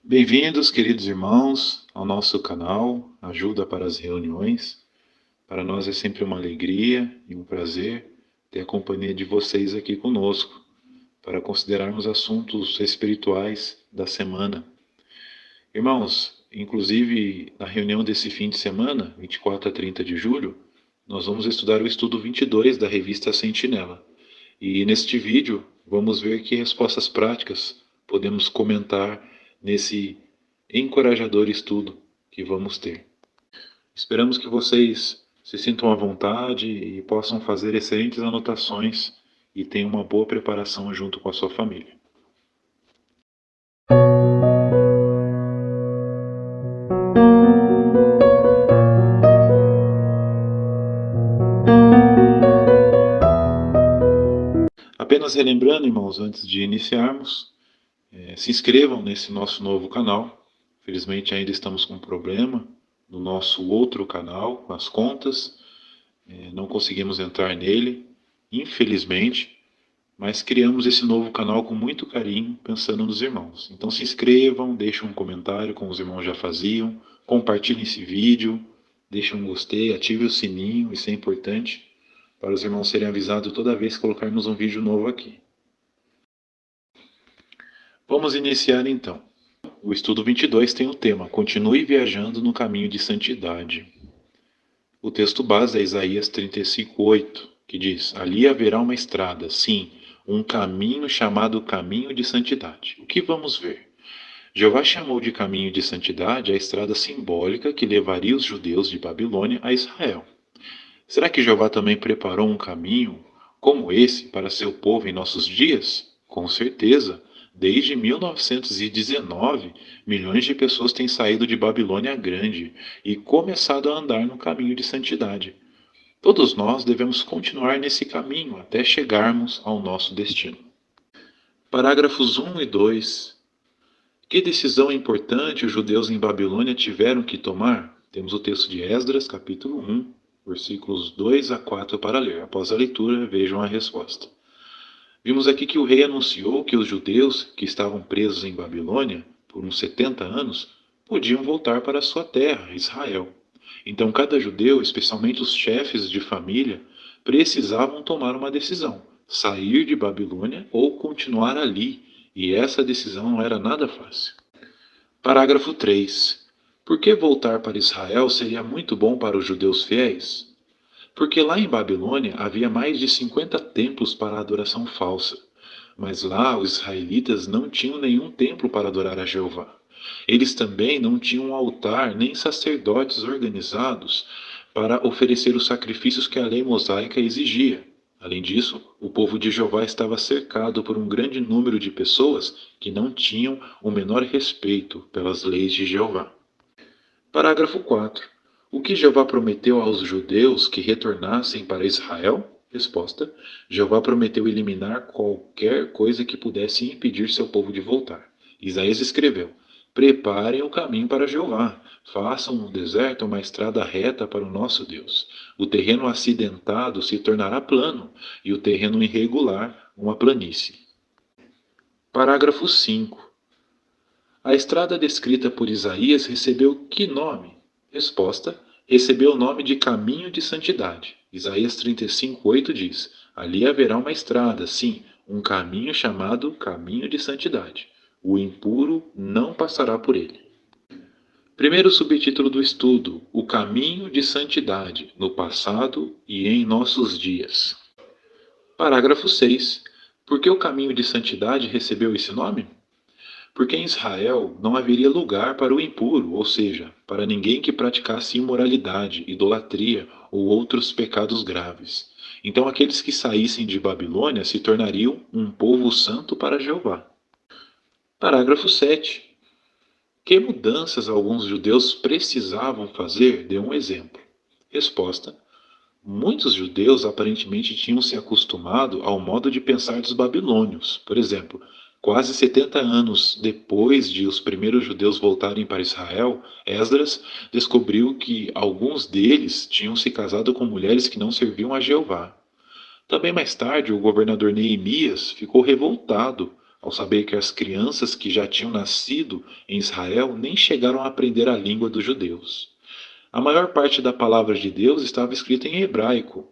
Bem-vindos, queridos irmãos, ao nosso canal Ajuda para as Reuniões. Para nós é sempre uma alegria e um prazer ter a companhia de vocês aqui conosco, para considerarmos assuntos espirituais da semana. Irmãos, inclusive na reunião desse fim de semana, 24 a 30 de julho, nós vamos estudar o estudo 22 da revista Sentinela. E neste vídeo vamos ver que respostas práticas podemos comentar nesse encorajador estudo que vamos ter. Esperamos que vocês se sintam à vontade e possam fazer excelentes anotações e tenham uma boa preparação junto com a sua família. Apenas relembrando, irmãos, antes de iniciarmos, se inscrevam nesse nosso novo canal. Infelizmente ainda estamos com um problema no nosso outro canal, com as contas. Não conseguimos entrar nele, infelizmente, mas criamos esse novo canal com muito carinho, pensando nos irmãos. Então se inscrevam, deixem um comentário como os irmãos já faziam, compartilhem esse vídeo, deixem um gostei, ative o sininho, isso é importante, para os irmãos serem avisados toda vez que colocarmos um vídeo novo aqui. Vamos iniciar então. O estudo 22 tem o tema Continue viajando no caminho de santidade. O texto base é Isaías 35:8, que diz: Ali haverá uma estrada, sim, um caminho chamado caminho de santidade. O que vamos ver? Jeová chamou de caminho de santidade a estrada simbólica que levaria os judeus de Babilônia a Israel. Será que Jeová também preparou um caminho como esse para seu povo em nossos dias? Com certeza. Desde 1919, milhões de pessoas têm saído de Babilônia Grande e começado a andar no caminho de santidade. Todos nós devemos continuar nesse caminho até chegarmos ao nosso destino. Parágrafos 1 e 2. Que decisão importante os judeus em Babilônia tiveram que tomar? Temos o texto de Esdras, capítulo 1, versículos 2 a 4 para ler. Após a leitura, vejam a resposta. Vimos aqui que o rei anunciou que os judeus que estavam presos em Babilônia por uns 70 anos podiam voltar para sua terra, Israel. Então cada judeu, especialmente os chefes de família, precisavam tomar uma decisão: sair de Babilônia ou continuar ali, e essa decisão não era nada fácil. Parágrafo 3. Por que voltar para Israel seria muito bom para os judeus fiéis? Porque lá em Babilônia havia mais de 50 templos para adoração falsa. Mas lá os israelitas não tinham nenhum templo para adorar a Jeová. Eles também não tinham um altar nem sacerdotes organizados para oferecer os sacrifícios que a lei mosaica exigia. Além disso, o povo de Jeová estava cercado por um grande número de pessoas que não tinham o menor respeito pelas leis de Jeová. Parágrafo 4. O que Jeová prometeu aos judeus que retornassem para Israel? Resposta: Jeová prometeu eliminar qualquer coisa que pudesse impedir seu povo de voltar. Isaías escreveu: Preparem o caminho para Jeová, façam no deserto uma estrada reta para o nosso Deus. O terreno acidentado se tornará plano, e o terreno irregular uma planície. Parágrafo 5. A estrada descrita por Isaías recebeu que nome? Resposta: recebeu o nome de caminho de santidade. Isaías 35:8 diz: Ali haverá uma estrada, sim, um caminho chamado caminho de santidade. O impuro não passará por ele. Primeiro subtítulo do estudo: O caminho de santidade, no passado e em nossos dias. Parágrafo 6. Por que o caminho de santidade recebeu esse nome? Porque em Israel não haveria lugar para o impuro, ou seja, para ninguém que praticasse imoralidade, idolatria ou outros pecados graves. Então aqueles que saíssem de Babilônia se tornariam um povo santo para Jeová. Parágrafo 7. Que mudanças alguns judeus precisavam fazer? Dê um exemplo. Resposta: muitos judeus aparentemente tinham se acostumado ao modo de pensar dos babilônios. Por exemplo, quase 70 anos depois de os primeiros judeus voltarem para Israel, Esdras descobriu que alguns deles tinham se casado com mulheres que não serviam a Jeová. Também mais tarde, o governador Neemias ficou revoltado ao saber que as crianças que já tinham nascido em Israel nem chegaram a aprender a língua dos judeus. A maior parte da palavra de Deus estava escrita em hebraico.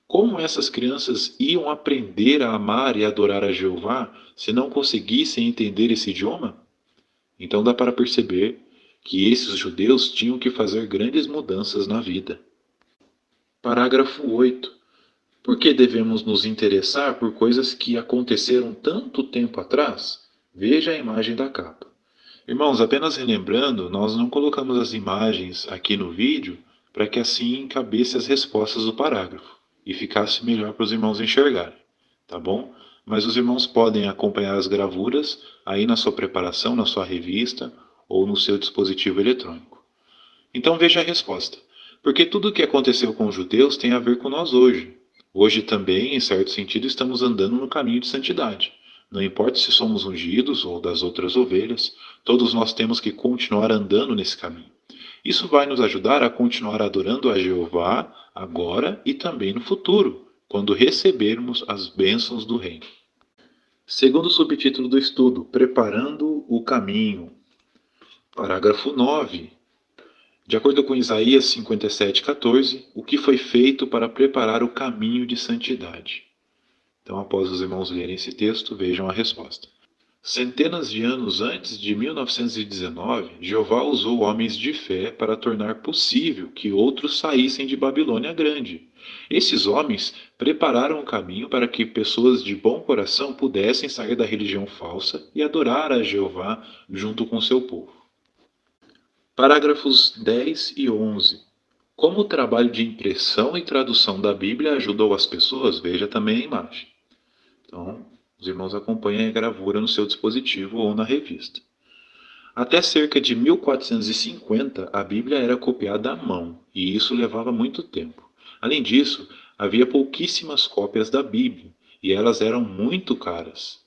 Como essas crianças iam aprender a amar e adorar a Jeová se não conseguissem entender esse idioma? Então dá para perceber que esses judeus tinham que fazer grandes mudanças na vida. Parágrafo 8. Por que devemos nos interessar por coisas que aconteceram tanto tempo atrás? Veja a imagem da capa. Irmãos, apenas relembrando, nós não colocamos as imagens aqui no vídeo para que assim cabesse as respostas do parágrafo e ficasse melhor para os irmãos enxergarem, tá bom? Mas os irmãos podem acompanhar as gravuras aí na sua preparação, na sua revista ou no seu dispositivo eletrônico. Então veja a resposta. Porque tudo o que aconteceu com os judeus tem a ver com nós hoje. Hoje também, em certo sentido, estamos andando no caminho de santidade. Não importa se somos ungidos ou das outras ovelhas, todos nós temos que continuar andando nesse caminho. Isso vai nos ajudar a continuar adorando a Jeová agora e também no futuro, quando recebermos as bênçãos do reino. Segundo subtítulo do estudo, Preparando o Caminho. Parágrafo 9. De acordo com Isaías 57:14, o que foi feito para preparar o caminho de santidade? Então, após os irmãos lerem esse texto, vejam a resposta. Centenas de anos antes de 1919, Jeová usou homens de fé para tornar possível que outros saíssem de Babilônia Grande. Esses homens prepararam o caminho para que pessoas de bom coração pudessem sair da religião falsa e adorar a Jeová junto com seu povo. Parágrafos 10 e 11. Como o trabalho de impressão e tradução da Bíblia ajudou as pessoas, veja também a imagem. Então, os irmãos acompanhem a gravura no seu dispositivo ou na revista. Até cerca de 1450, a Bíblia era copiada à mão, e isso levava muito tempo. Além disso, havia pouquíssimas cópias da Bíblia, e elas eram muito caras.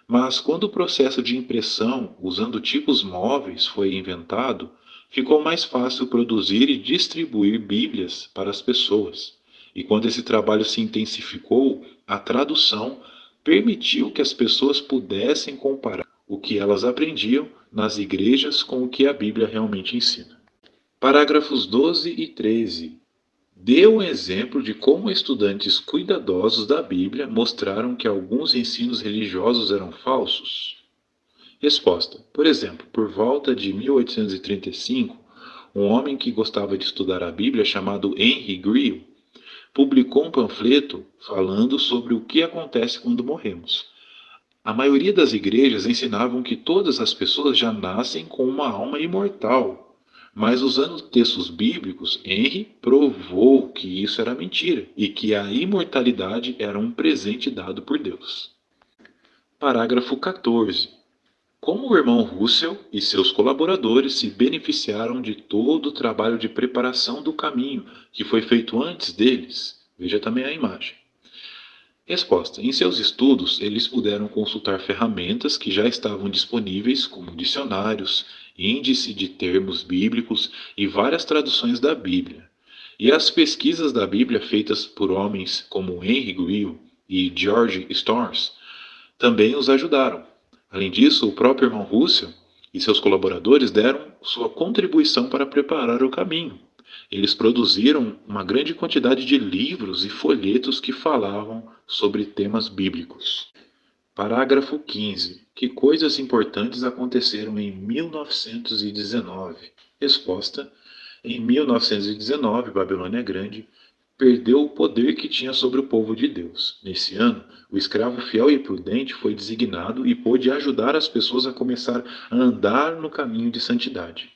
Mas quando o processo de impressão, usando tipos móveis, foi inventado, ficou mais fácil produzir e distribuir Bíblias para as pessoas. E quando esse trabalho se intensificou, a tradução permitiu que as pessoas pudessem comparar o que elas aprendiam nas igrejas com o que a Bíblia realmente ensina. Parágrafos 12 e 13. Dê um exemplo de como estudantes cuidadosos da Bíblia mostraram que alguns ensinos religiosos eram falsos. Resposta. Por exemplo, por volta de 1835, um homem que gostava de estudar a Bíblia, chamado Henry Greene, publicou um panfleto falando sobre o que acontece quando morremos. A maioria das igrejas ensinavam que todas as pessoas já nascem com uma alma imortal. Mas usando textos bíblicos, Henry provou que isso era mentira e que a imortalidade era um presente dado por Deus. Parágrafo 14. Como o irmão Russell e seus colaboradores se beneficiaram de todo o trabalho de preparação do caminho que foi feito antes deles? Veja também a imagem. Resposta. Em seus estudos, eles puderam consultar ferramentas que já estavam disponíveis, como dicionários, índice de termos bíblicos e várias traduções da Bíblia. E as pesquisas da Bíblia feitas por homens como Henry Greene e George Storrs também os ajudaram. Além disso, o próprio irmão Russell e seus colaboradores deram sua contribuição para preparar o caminho. Eles produziram uma grande quantidade de livros e folhetos que falavam sobre temas bíblicos. Parágrafo 15. Que coisas importantes aconteceram em 1919? Resposta. Em 1919, Babilônia Grande perdeu o poder que tinha sobre o povo de Deus. Nesse ano, o escravo fiel e prudente foi designado e pôde ajudar as pessoas a começar a andar no caminho de santidade.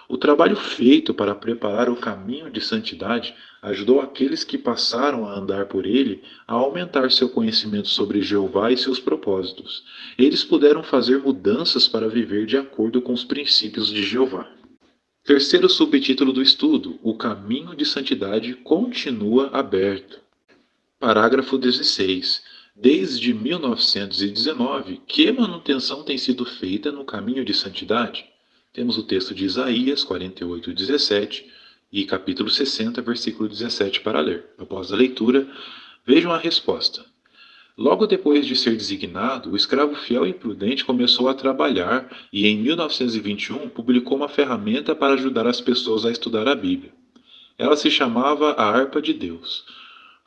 O trabalho feito para preparar o caminho de santidade ajudou aqueles que passaram a andar por ele a aumentar seu conhecimento sobre Jeová e seus propósitos. Eles puderam fazer mudanças para viver de acordo com os princípios de Jeová. Terceiro subtítulo do estudo: o caminho de santidade continua aberto. Parágrafo 16. Desde 1919, que manutenção tem sido feita no caminho de santidade? Temos o texto de Isaías 48:17 e capítulo 60, versículo 17 para ler. Após a leitura, vejam a resposta. Logo depois de ser designado, o escravo fiel e prudente começou a trabalhar e, em 1921, publicou uma ferramenta para ajudar as pessoas a estudar a Bíblia. Ela se chamava A Harpa de Deus.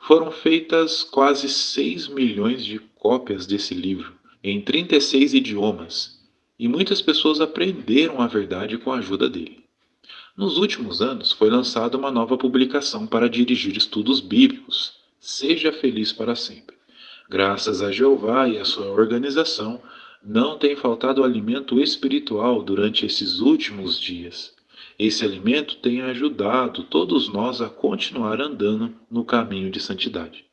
Foram feitas quase 6 milhões de cópias desse livro, em 36 idiomas, e muitas pessoas aprenderam a verdade com a ajuda dele. Nos últimos anos, foi lançada uma nova publicação para dirigir estudos bíblicos. Seja feliz para sempre. Graças a Jeová e a sua organização, não tem faltado alimento espiritual durante esses últimos dias. Esse alimento tem ajudado todos nós a continuar andando no caminho de santidade.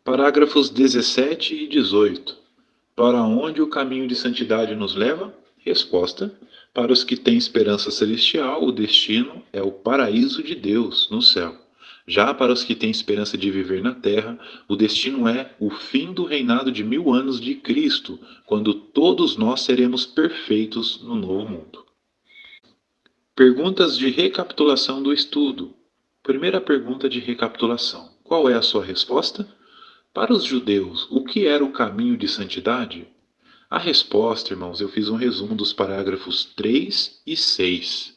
Parágrafos 17 e 18. Para onde o caminho de santidade nos leva? Resposta: para os que têm esperança celestial, o destino é o paraíso de Deus no céu. Já para os que têm esperança de viver na terra, o destino é o fim do reinado de 1000 anos de Cristo, quando todos nós seremos perfeitos no novo mundo. Perguntas de recapitulação do estudo. Primeira pergunta de recapitulação: qual é a sua resposta? Para os judeus, o que era o caminho de santidade? A resposta, irmãos, eu fiz um resumo dos parágrafos 3 e 6.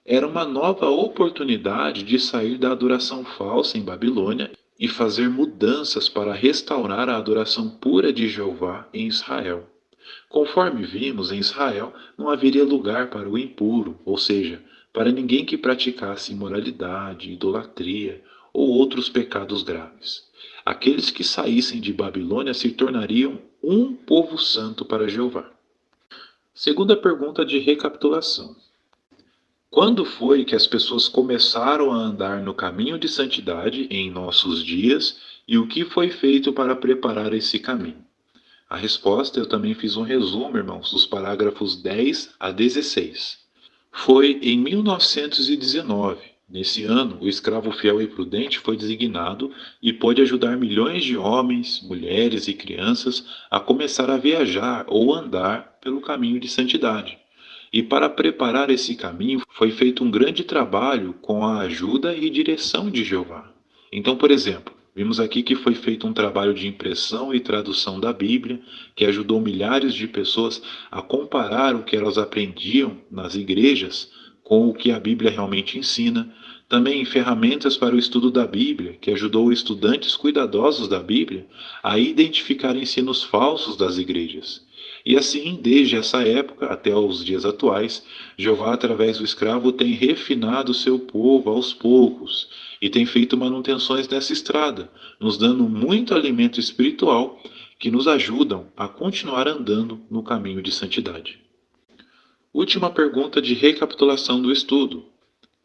Era uma nova oportunidade de sair da adoração falsa em Babilônia e fazer mudanças para restaurar a adoração pura de Jeová em Israel. Conforme vimos, em Israel não haveria lugar para o impuro, ou seja, para ninguém que praticasse imoralidade, idolatria ou outros pecados graves. Aqueles que saíssem de Babilônia se tornariam um povo santo para Jeová. Segunda pergunta de recapitulação. Quando foi que as pessoas começaram a andar no caminho de santidade em nossos dias e o que foi feito para preparar esse caminho? A resposta eu também fiz um resumo, irmãos, dos parágrafos 10 a 16. Foi em 1919. Nesse ano, o escravo fiel e prudente foi designado e pôde ajudar milhões de homens, mulheres e crianças a começar a viajar ou andar pelo caminho de santidade. E para preparar esse caminho, foi feito um grande trabalho com a ajuda e direção de Jeová. Então, por exemplo, vimos aqui que foi feito um trabalho de impressão e tradução da Bíblia, que ajudou milhares de pessoas a comparar o que elas aprendiam nas igrejas com o que a Bíblia realmente ensina. Também ferramentas para o estudo da Bíblia, que ajudou estudantes cuidadosos da Bíblia a identificar ensinos falsos das igrejas. E assim, desde essa época até os dias atuais, Jeová, através do escravo, tem refinado seu povo aos poucos e tem feito manutenções nessa estrada, nos dando muito alimento espiritual que nos ajudam a continuar andando no caminho de santidade. Última pergunta de recapitulação do estudo.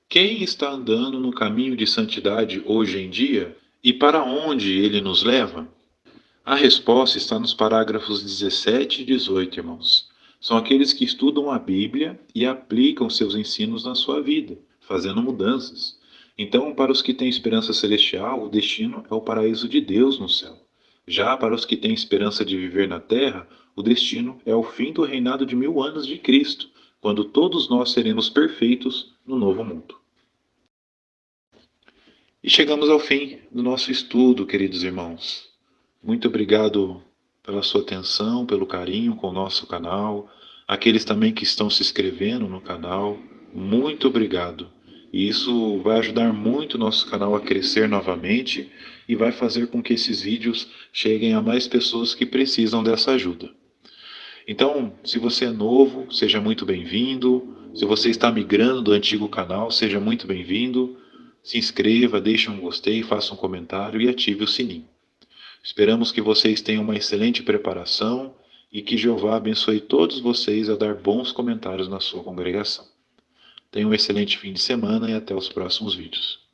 Quem está andando no caminho de santidade hoje em dia e para onde ele nos leva? A resposta está nos parágrafos 17 e 18, irmãos. São aqueles que estudam a Bíblia e aplicam seus ensinos na sua vida, fazendo mudanças. Então, para os que têm esperança celestial, o destino é o paraíso de Deus no céu. Já para os que têm esperança de viver na terra, o destino é o fim do reinado de 1000 anos de Cristo, quando todos nós seremos perfeitos no novo mundo. E chegamos ao fim do nosso estudo, queridos irmãos. Muito obrigado pela sua atenção, pelo carinho com o nosso canal. Aqueles também que estão se inscrevendo no canal, muito obrigado. E isso vai ajudar muito o nosso canal a crescer novamente e vai fazer com que esses vídeos cheguem a mais pessoas que precisam dessa ajuda. Então, se você é novo, seja muito bem-vindo. Se você está migrando do antigo canal, seja muito bem-vindo. Se inscreva, deixe um gostei, faça um comentário e ative o sininho. Esperamos que vocês tenham uma excelente preparação e que Jeová abençoe todos vocês a dar bons comentários na sua congregação. Tenham um excelente fim de semana e até os próximos vídeos.